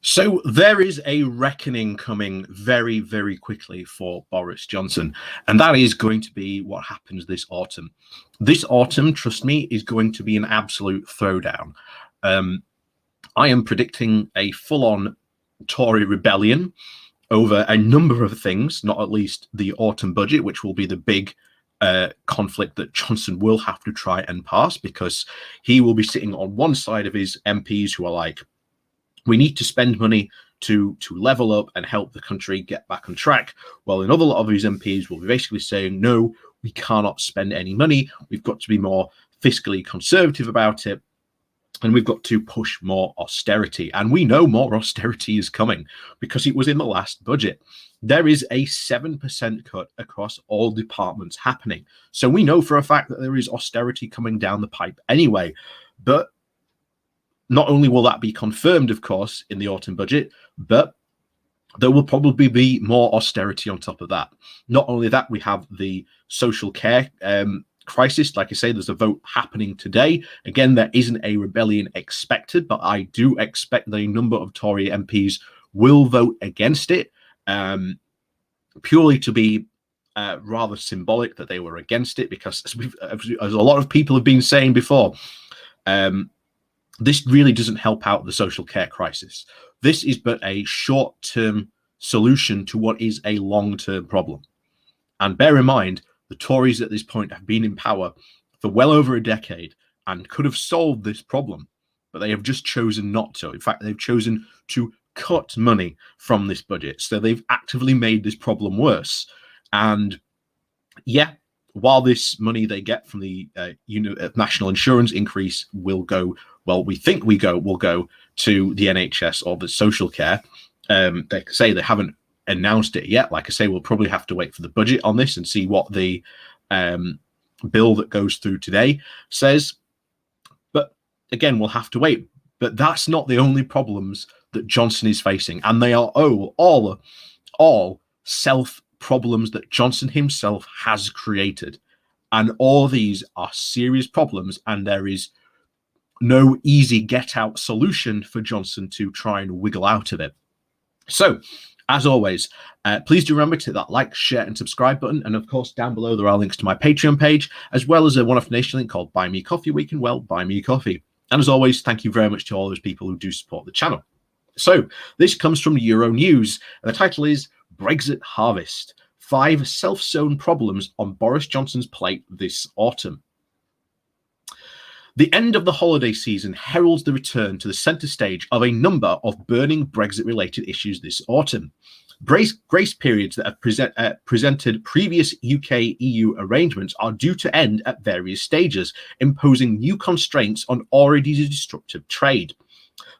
So there is a reckoning coming very, very quickly for Boris Johnson, and that is going to be what happens this autumn. This autumn, trust me, is going to be an absolute throwdown. I am predicting a full-on Tory rebellion over a number of things, not at least the autumn budget, which will be the big conflict that Johnson will have to try and pass, because he will be sitting on one side of his MPs who are like, we need to spend money to level up and help the country get back on track. Well, another lot of his MPs will be basically saying, no, we cannot spend any money. We've got to be more fiscally conservative about it. And we've got to push more austerity. And we know more austerity is coming because it was in the last budget. There is a 7% cut across all departments happening. So we know for a fact that there is austerity coming down the pipe anyway. But not only will that be confirmed, of course, in the autumn budget, but there will probably be more austerity on top of that. Not only that, we have the social care crisis. Like I say, there's a vote happening today. Again, there isn't a rebellion expected, but I do expect the number of Tory MPs will vote against it, purely to be rather symbolic that they were against it, because as a lot of people have been saying before, this really doesn't help out the social care crisis. This is but a short-term solution to what is a long-term problem. And bear in mind, the Tories at this point have been in power for well over a decade and could have solved this problem, but they have just chosen not to. In fact, they've chosen to cut money from this budget. So they've actively made this problem worse. And yeah, while this money they get from the national insurance increase will go, well, we think will go to the NHS or the social care. They say they haven't announced it yet. Like I say, we'll probably have to wait for the budget on this and see what the bill that goes through today says. But again, we'll have to wait. But that's not the only problems that Johnson is facing, and they are all self problems that Johnson himself has created. And all these are serious problems, and there is no easy get out solution for Johnson to try and wiggle out of it. So, as always, please do remember to hit that like, share, and subscribe button. And of course, down below, there are links to my Patreon page, as well as a one-off donation link called Buy Me Coffee, where you can, well, buy me coffee. And as always, thank you very much to all those people who do support the channel. So, this comes from Euronews, and the title is Brexit Harvest: 5 self-sown problems on Boris Johnson's plate this autumn. The end of the holiday season heralds the return to the centre stage of a number of burning Brexit-related issues this autumn. Grace periods that have presented previous UK-EU arrangements are due to end at various stages, imposing new constraints on already destructive trade.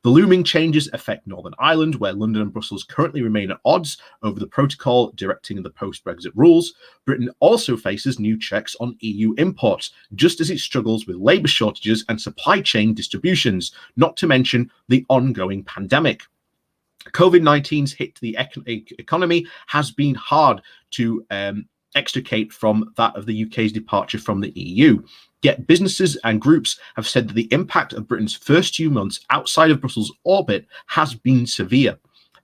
The looming changes affect Northern Ireland, where London and Brussels currently remain at odds over the protocol directing the post-Brexit rules. Britain also faces new checks on EU imports, just as it struggles with labour shortages and supply chain distributions, not to mention the ongoing pandemic. COVID-19's hit to the economy has been hard to extricate from that of the UK's departure from the EU. Yet businesses and groups have said that the impact of Britain's first few months outside of Brussels' orbit has been severe,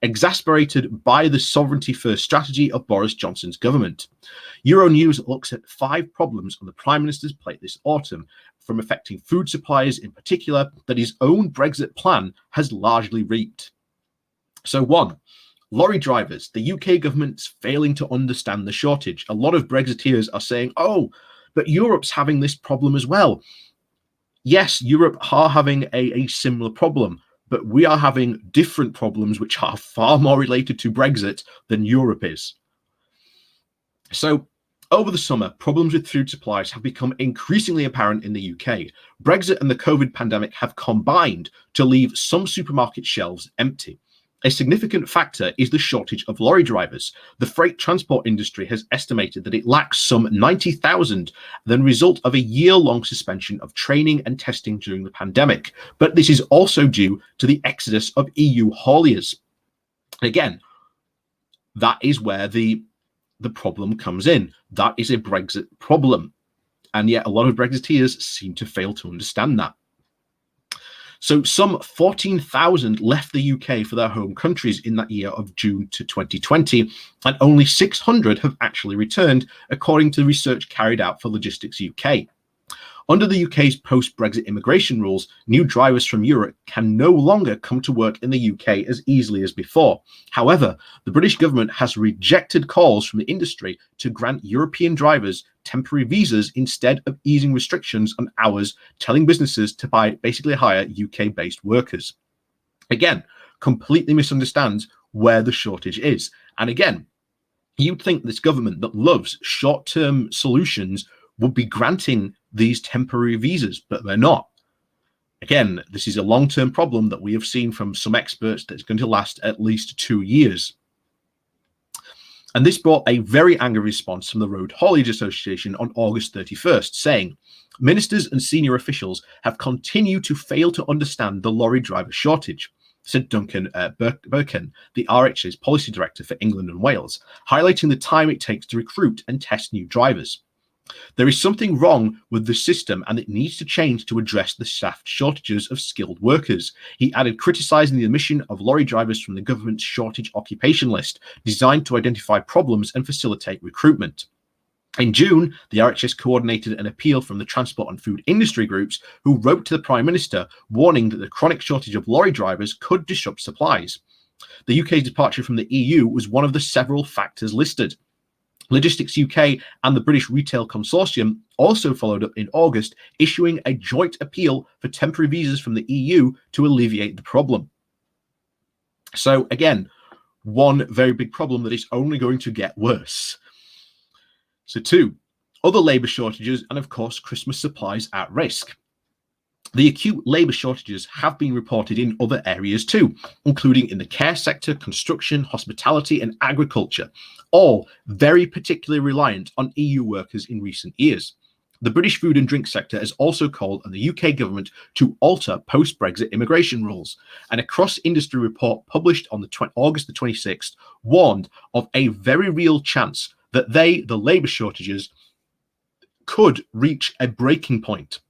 exacerbated by the sovereignty-first strategy of Boris Johnson's government. Euronews looks at 5 problems on the Prime Minister's plate this autumn, from affecting food suppliers in particular, that his own Brexit plan has largely reaped. So 1. Lorry drivers. The UK government's failing to understand the shortage. A lot of Brexiteers are saying, oh, but Europe's having this problem as well. Yes, Europe are having a similar problem, but we are having different problems which are far more related to Brexit than Europe is. So, over the summer, problems with food supplies have become increasingly apparent in the UK. Brexit and the COVID pandemic have combined to leave some supermarket shelves empty. A significant factor is the shortage of lorry drivers. The freight transport industry has estimated that it lacks some 90,000, the result of a year-long suspension of training and testing during the pandemic. But this is also due to the exodus of EU hauliers. Again, that is where the problem comes in. That is a Brexit problem. And yet a lot of Brexiteers seem to fail to understand that. So some 14,000 left the UK for their home countries in that year of June to 2020, and only 600 have actually returned, according to research carried out for Logistics UK. Under the UK's post-Brexit immigration rules, new drivers from Europe can no longer come to work in the UK as easily as before. However, the British government has rejected calls from the industry to grant European drivers temporary visas instead of easing restrictions on hours, telling businesses to basically hire UK-based workers. Again, completely misunderstands where the shortage is. And again, you'd think this government that loves short-term solutions would be granting these temporary visas, but they're not. Again, this is a long-term problem that we have seen from some experts that's going to last at least 2 years. And this brought a very angry response from the Road Haulage Association on August 31st, saying, "Ministers and senior officials have continued to fail to understand the lorry driver shortage," said Duncan Birkin, the RHA's policy director for England and Wales, highlighting the time it takes to recruit and test new drivers. "There is something wrong with the system and it needs to change to address the staff shortages of skilled workers," he added, criticising the omission of lorry drivers from the government's shortage occupation list, designed to identify problems and facilitate recruitment. In June, the RHS coordinated an appeal from the transport and food industry groups, who wrote to the Prime Minister warning that the chronic shortage of lorry drivers could disrupt supplies. The UK's departure from the EU was one of the several factors listed. Logistics UK and the British Retail Consortium also followed up in August, issuing a joint appeal for temporary visas from the EU to alleviate the problem. So again, one very big problem that is only going to get worse. So 2, other labour shortages and of course Christmas supplies at risk. The acute labour shortages have been reported in other areas too, including in the care sector, construction, hospitality and agriculture, all very particularly reliant on EU workers in recent years. The British food and drink sector has also called on the UK government to alter post-Brexit immigration rules. And a cross-industry report published on August the 26th warned of a very real chance that the labour shortages, could reach a breaking point.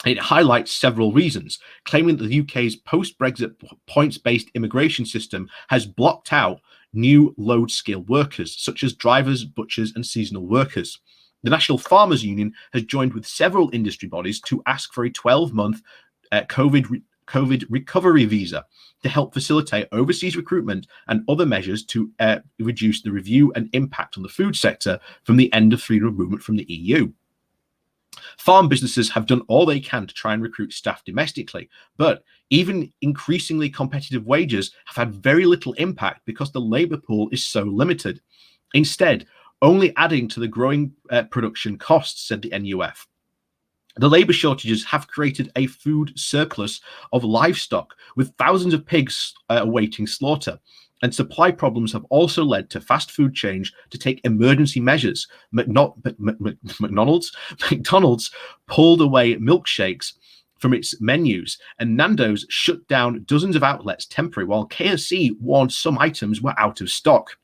It highlights several reasons, claiming that the UK's post-Brexit points-based immigration system has blocked out new low-skilled workers, such as drivers, butchers, and seasonal workers. The National Farmers Union has joined with several industry bodies to ask for a 12-month COVID recovery visa to help facilitate overseas recruitment and other measures to reduce the review and impact on the food sector from the end of freedom of movement from the EU. Farm businesses have done all they can to try and recruit staff domestically, but even increasingly competitive wages have had very little impact because the labour pool is so limited. Instead, only adding to the growing production costs, said the NUF. The labour shortages have created a food surplus of livestock, with thousands of pigs awaiting slaughter. And supply problems have also led to fast food chains to take emergency measures. McDonald's pulled away milkshakes from its menus, and Nando's shut down dozens of outlets temporarily, while KFC warned some items were out of stock.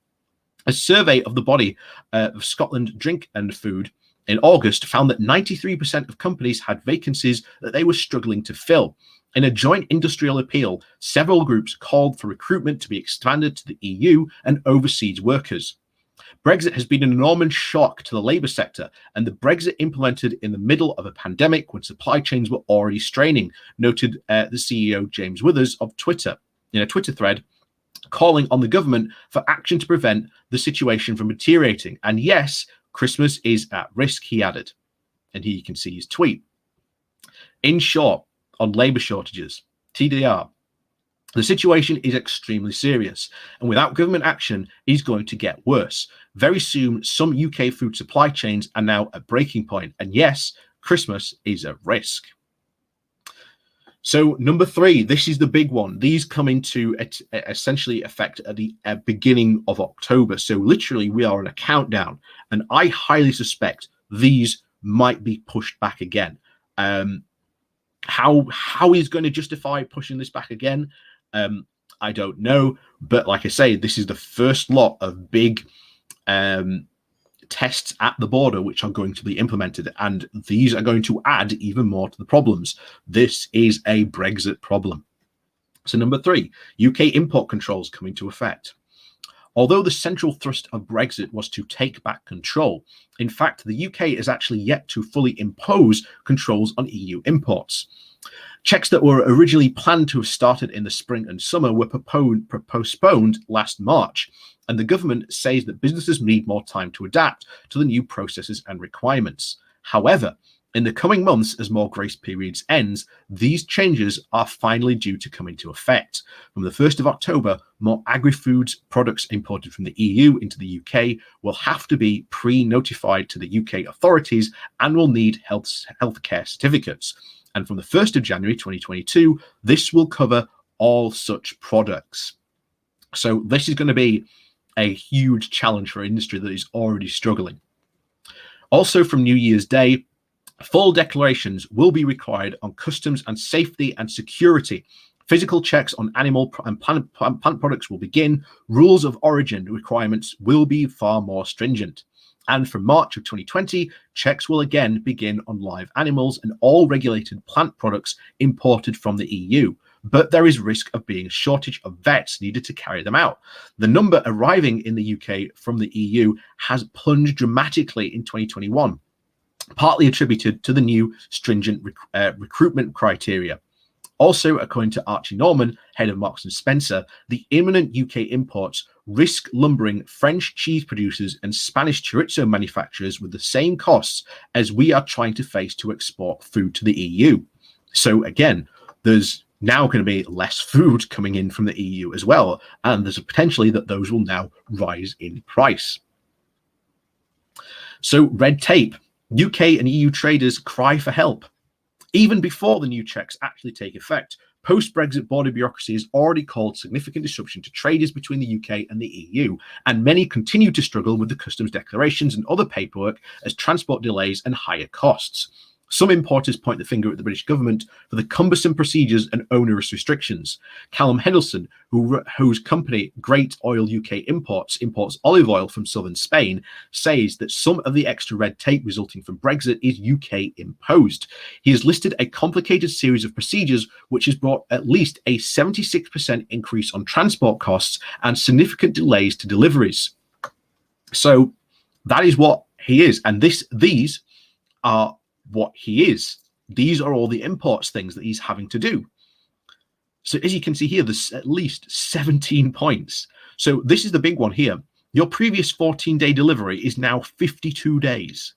A survey of the body of Scotland Drink and Food in August found that 93% of companies had vacancies that they were struggling to fill. In a joint industrial appeal, several groups called for recruitment to be expanded to the EU and overseas workers. Brexit has been an enormous shock to the labour sector, and the Brexit implemented in the middle of a pandemic when supply chains were already straining, noted the CEO James Withers of Twitter in a Twitter thread, calling on the government for action to prevent the situation from deteriorating. And yes, Christmas is at risk, he added. And here you can see his tweet. In short, on labour shortages, TDR, the situation is extremely serious, and without government action, it is going to get worse. Very soon, some UK food supply chains are now at breaking point, and yes, Christmas is at risk. So number 3, this is the big one. These come into essentially effect at the beginning of October. So literally we are on a countdown, and I highly suspect these might be pushed back again. How he's going to justify pushing this back again, I don't know. But like I say, this is the first lot of big tests at the border which are going to be implemented, and these are going to add even more to the problems. This is a Brexit problem. So number 3, UK import controls come into effect. Although the central thrust of Brexit was to take back control, in fact, the UK is actually yet to fully impose controls on EU imports. Checks that were originally planned to have started in the spring and summer were postponed last March, and the government says that businesses need more time to adapt to the new processes and requirements. However, in the coming months, as more grace periods ends, these changes are finally due to come into effect. From the 1st of October, more agri-foods products imported from the EU into the UK will have to be pre-notified to the UK authorities and will need healthcare certificates. And from the 1st of January 2022, this will cover all such products. So this is going to be a huge challenge for an industry that is already struggling. Also, from New Year's Day, full declarations will be required on customs and safety and security. Physical checks on animal and plant products will begin. Rules of origin requirements will be far more stringent. And from March of 2020, checks will again begin on live animals and all regulated plant products imported from the EU. But there is risk of being a shortage of vets needed to carry them out. The number arriving in the UK from the EU has plunged dramatically in 2021, partly attributed to the new stringent recruitment criteria. Also, according to Archie Norman, head of Marks & Spencer, the imminent UK imports risk lumbering French cheese producers and Spanish chorizo manufacturers with the same costs as we are trying to face to export food to the EU. So again, there's now going to be less food coming in from the EU as well, and there's a potentially that those will now rise in price. So red tape. UK and EU traders cry for help. Even before the new checks actually take effect, post-Brexit border bureaucracy has already caused significant disruption to traders between the UK and the EU, and many continue to struggle with the customs declarations and other paperwork as transport delays and higher costs. Some importers point the finger at the British government for the cumbersome procedures and onerous restrictions. Callum Henderson, whose company Great Oil UK imports olive oil from southern Spain, says that some of the extra red tape resulting from Brexit is UK imposed. He has listed a complicated series of procedures which has brought at least a 76% increase on transport costs and significant delays to deliveries. So that is what he is, and these are what he is. These are all the imports things that he's having to do. So as you can see here, there's at least 17 points. So this is the big one here. Your previous 14-day delivery is now 52 days.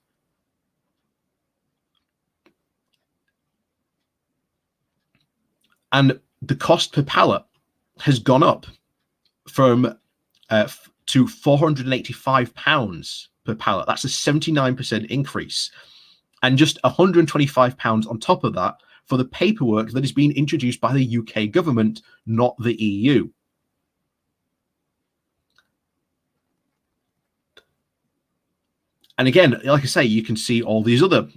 And the cost per pallet has gone up from to £485 per pallet. That's a 79% increase. And just £125 on top of that for the paperwork that is being introduced by the UK government, not the EU. And again, like I say, you can see all these other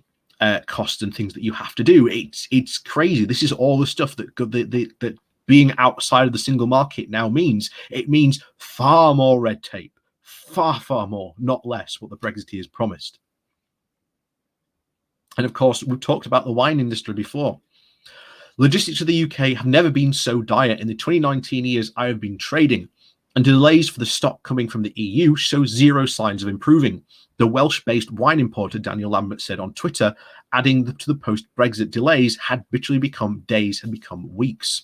costs and things that you have to do. It's crazy. This is all the stuff that being outside of the single market now means. It means far more red tape, far more, not less, what the Brexiteers promised. And of course, we've talked about the wine industry before. Logistics to the UK have never been so dire in the 2019 years I have been trading, and delays for the stock coming from the EU show zero signs of improving. The Welsh-based wine importer Daniel Lambert said on Twitter, adding to the post-Brexit delays had literally become days, had become weeks.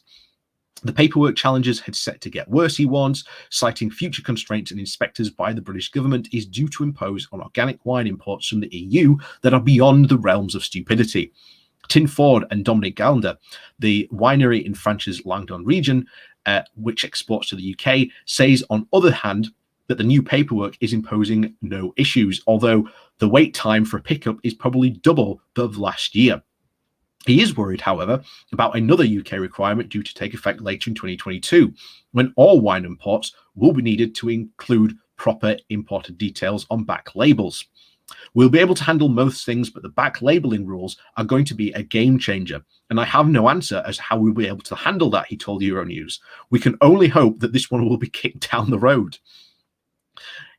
The paperwork challenges had set to get worse, he warns, citing future constraints and inspectors by the British government is due to impose on organic wine imports from the EU that are beyond the realms of stupidity. Tim Ford and Dominic Gallender, the winery in France's Languedoc region, which exports to the UK, says on other hand that the new paperwork is imposing no issues, although the wait time for a pickup is probably double that of last year. He is worried, however, about another UK requirement due to take effect later in 2022, when all wine imports will be needed to include proper importer details on back labels. We'll be able to handle most things, but the back labeling rules are going to be a game changer, and I have no answer as to how we'll be able to handle that, he told Euronews. We can only hope that this one will be kicked down the road.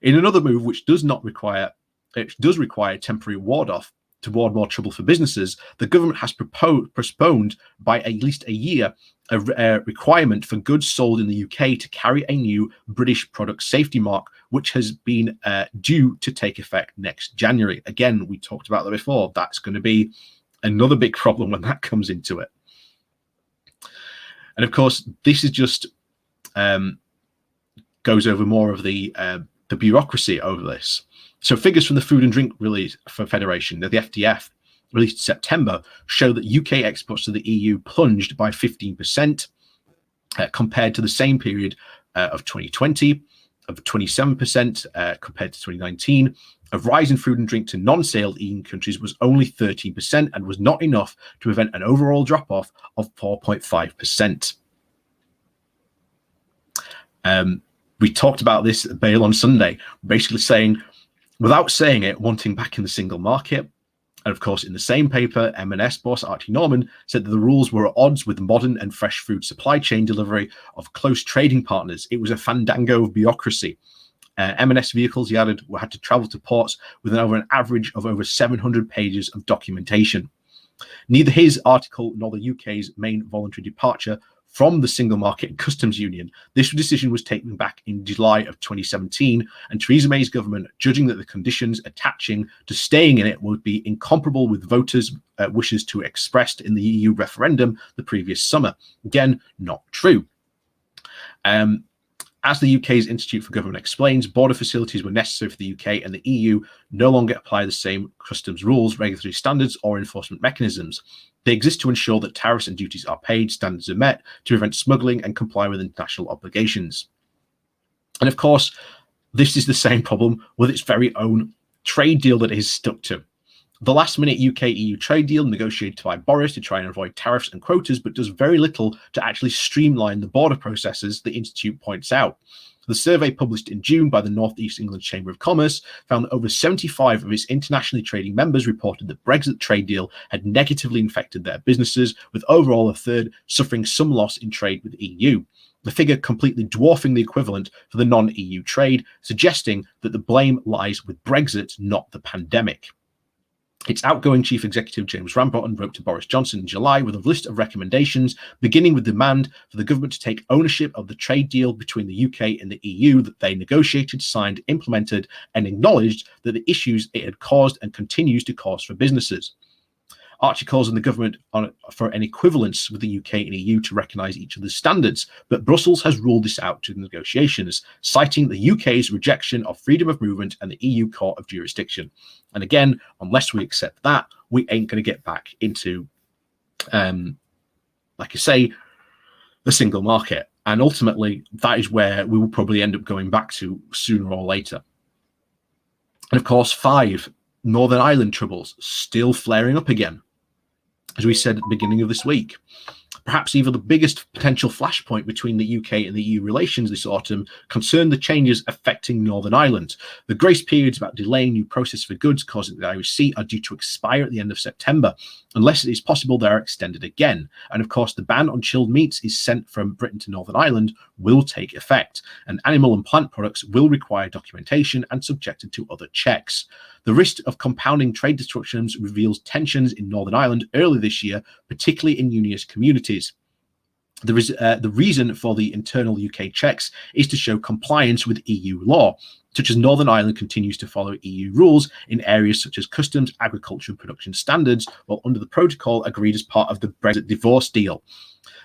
In another move which does not require it does require a temporary ward-off to ward more trouble for businesses, the government has postponed by at least a year a requirement for goods sold in the UK to carry a new British product safety mark, which has been due to take effect next January. Again, we talked about that before. That's going to be another big problem when that comes into it. And of course, this is just goes over more of the bureaucracy over this. So figures from the Food and Drink Federation, the FDF, released in September, show that UK exports to the EU plunged by 15% compared to the same period of 2020, of 27% compared to 2019. A rise in food and drink to non-sale EU countries was only 13% and was not enough to prevent an overall drop-off of 4.5%. We talked about this at Bale on Sunday, basically saying, without saying it, wanting back in the single market. And of course, in the same paper, M&S boss Archie Norman said that the rules were at odds with the modern and fresh food supply chain delivery of close trading partners. It was a fandango of bureaucracy. M&S vehicles, he added, had to travel to ports with an average of over 700 pages of documentation. Neither his article nor the UK's main voluntary departure from the Single Market and Customs Union. This decision was taken back in July of 2017, and Theresa May's government, judging that the conditions attaching to staying in it would be incomparable with voters' wishes to expressed in the EU referendum the previous summer. Again, not true. As the UK's Institute for Government explains, border facilities were necessary for the UK, and the EU no longer apply the same customs rules, regulatory standards, or enforcement mechanisms. They exist to ensure that tariffs and duties are paid, standards are met, to prevent smuggling and comply with international obligations. And of course, this is the same problem with its very own trade deal that it is stuck to. The last-minute UK-EU trade deal negotiated by Boris to try and avoid tariffs and quotas, but does very little to actually streamline the border processes, the Institute points out. The survey published in June by the North East England Chamber of Commerce found that over 75 of its internationally trading members reported that Brexit trade deal had negatively affected their businesses, with overall a third suffering some loss in trade with the EU. The figure completely dwarfing the equivalent for the non-EU trade, suggesting that the blame lies with Brexit, not the pandemic. Its outgoing chief executive, James Rambourn, wrote to Boris Johnson in July with a list of recommendations, beginning with demand for the government to take ownership of the trade deal between the UK and the EU that they negotiated, signed, implemented, and acknowledged that the issues it had caused and continues to cause for businesses. Archie calls on the government for an equivalence with the UK and EU to recognise each other's standards, but Brussels has ruled this out to the negotiations, citing the UK's rejection of freedom of movement and the EU Court of Jurisdiction. And again, unless we accept that, we ain't going to get back into, like I say, the single market. And ultimately, that is where we will probably end up going back to sooner or later. And of course, 5, Northern Ireland troubles still flaring up again. As we said at the beginning of this week, perhaps even the biggest potential flashpoint between the UK and the EU relations this autumn concerned the changes affecting Northern Ireland. The grace periods about delaying new process for goods causing the Irish Sea are due to expire at the end of September. Unless it is possible, they are extended again. And of course, the ban on chilled meats is sent from Britain to Northern Ireland will take effect, and animal and plant products will require documentation and subjected to other checks. The risk of compounding trade disruptions reveals tensions in Northern Ireland early this year, particularly in unionist communities. The reason for the internal UK checks is to show compliance with EU law, such as Northern Ireland continues to follow EU rules in areas such as customs, agriculture, and production standards, while under the protocol agreed as part of the Brexit divorce deal.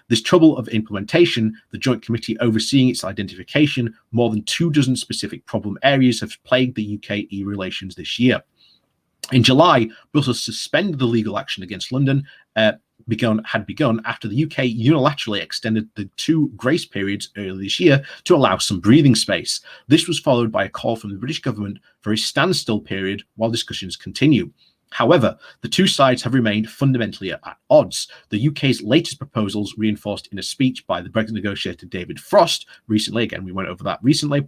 This trouble of implementation, the Joint Committee overseeing its identification, more than 24 specific problem areas have plagued the UK-EU relations this year. In July, Brussels suspended the legal action against London had begun after the UK unilaterally extended the 2 grace periods earlier this year to allow some breathing space. This was followed by a call from the British government for a standstill period while discussions continue. However, the two sides have remained fundamentally at odds. The UK's latest proposals, reinforced in a speech by the Brexit negotiator David Frost recently, again, we went over that recently,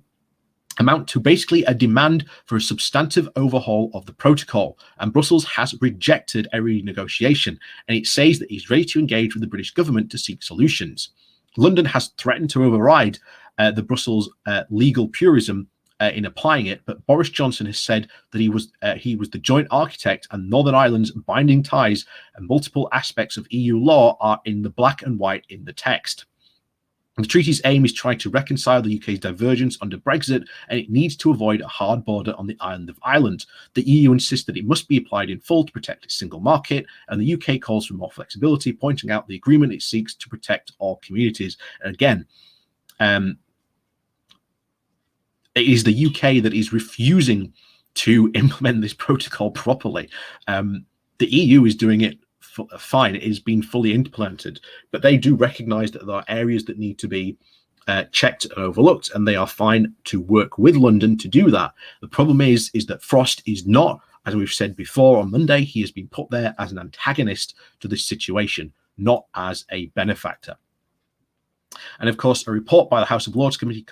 amount to basically a demand for a substantive overhaul of the protocol, and Brussels has rejected a renegotiation, and it says that it's ready to engage with the British government to seek solutions. London has threatened to override the Brussels legal purism in applying it, but Boris Johnson has said that he was the joint architect, and Northern Ireland's binding ties and multiple aspects of EU law are in the black and white in the text. The treaty's aim is trying to reconcile the UK's divergence under Brexit, and it needs to avoid a hard border on the island of Ireland. The EU insists that it must be applied in full to protect its single market, and the UK calls for more flexibility, pointing out the agreement it seeks to protect all communities. And again, it is the UK that is refusing to implement this protocol properly. The EU is doing it fine. It is being fully implemented, but they do recognize that there are areas that need to be checked and overlooked, and they are fine to work with London to do that. The problem is that Frost is not, as we've said before on Monday, he has been put there as an antagonist to this situation, not as a benefactor. And of course, a report by the House of Lords Committee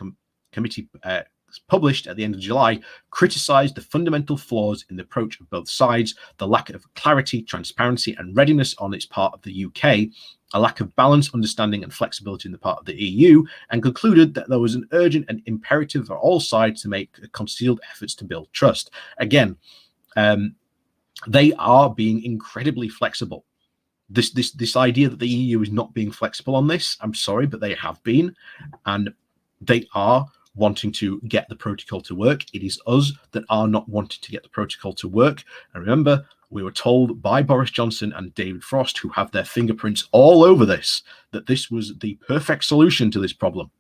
published at the end of July criticized the fundamental flaws in the approach of both sides, the lack of clarity, transparency, and readiness on its part of the UK, a lack of balance, understanding, and flexibility in the part of the EU, and concluded that there was an urgent and imperative for all sides to make concealed efforts to build trust. Again, they are being incredibly flexible. This idea that the EU is not being flexible on this, I'm sorry, but they have been, and they are wanting to get the protocol to work. It is us that are not wanting to get the protocol to work. And remember, we were told by Boris Johnson and David Frost, who have their fingerprints all over this, that this was the perfect solution to this problem.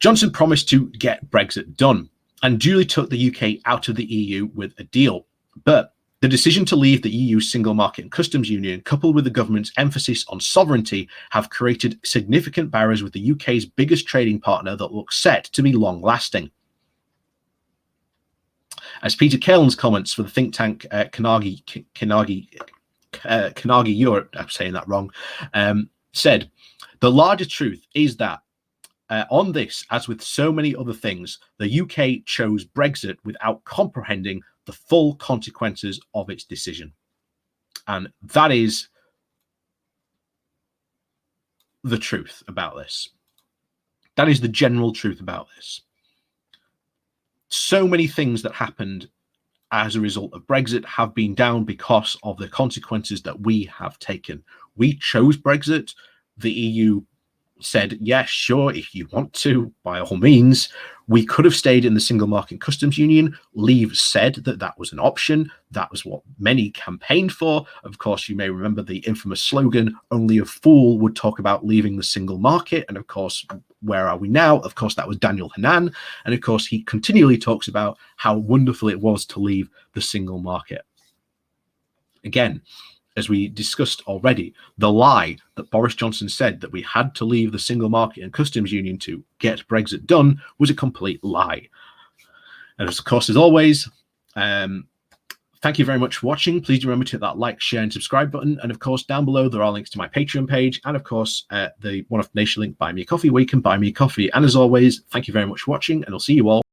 Johnson promised to get Brexit done and duly took the UK out of the EU with a deal. But the decision to leave the EU single market and customs union, coupled with the government's emphasis on sovereignty, have created significant barriers with the UK's biggest trading partner that look set to be long-lasting. As Peter Kaelin's comments for the think tank Carnegie Europe, I'm saying that wrong, said, the larger truth is that on this, as with so many other things, the UK chose Brexit without comprehending the full consequences of its decision. And that is the truth about this. That is the general truth about this. So many things that happened as a result of Brexit have been down because of the consequences that we have taken. We chose Brexit. The EU said, yes, sure, if you want to, by all means. We could have stayed in the single market customs union. Leave said that that was an option. That was what many campaigned for. Of course, you may remember the infamous slogan, only a fool would talk about leaving the single market. And of course, where are we now? Of course, that was Daniel Hannan. And of course, he continually talks about how wonderful it was to leave the single market. Again, as we discussed already, the lie that Boris Johnson said that we had to leave the single market and customs union to get Brexit done was a complete lie. And of course, as always, thank you very much for watching. Please remember to hit that like, share, and subscribe button. And of course, down below, there are links to my Patreon page. And of course, the One Off Nation link, Buy Me a Coffee, where you can buy me a coffee. And as always, thank you very much for watching, and I'll see you all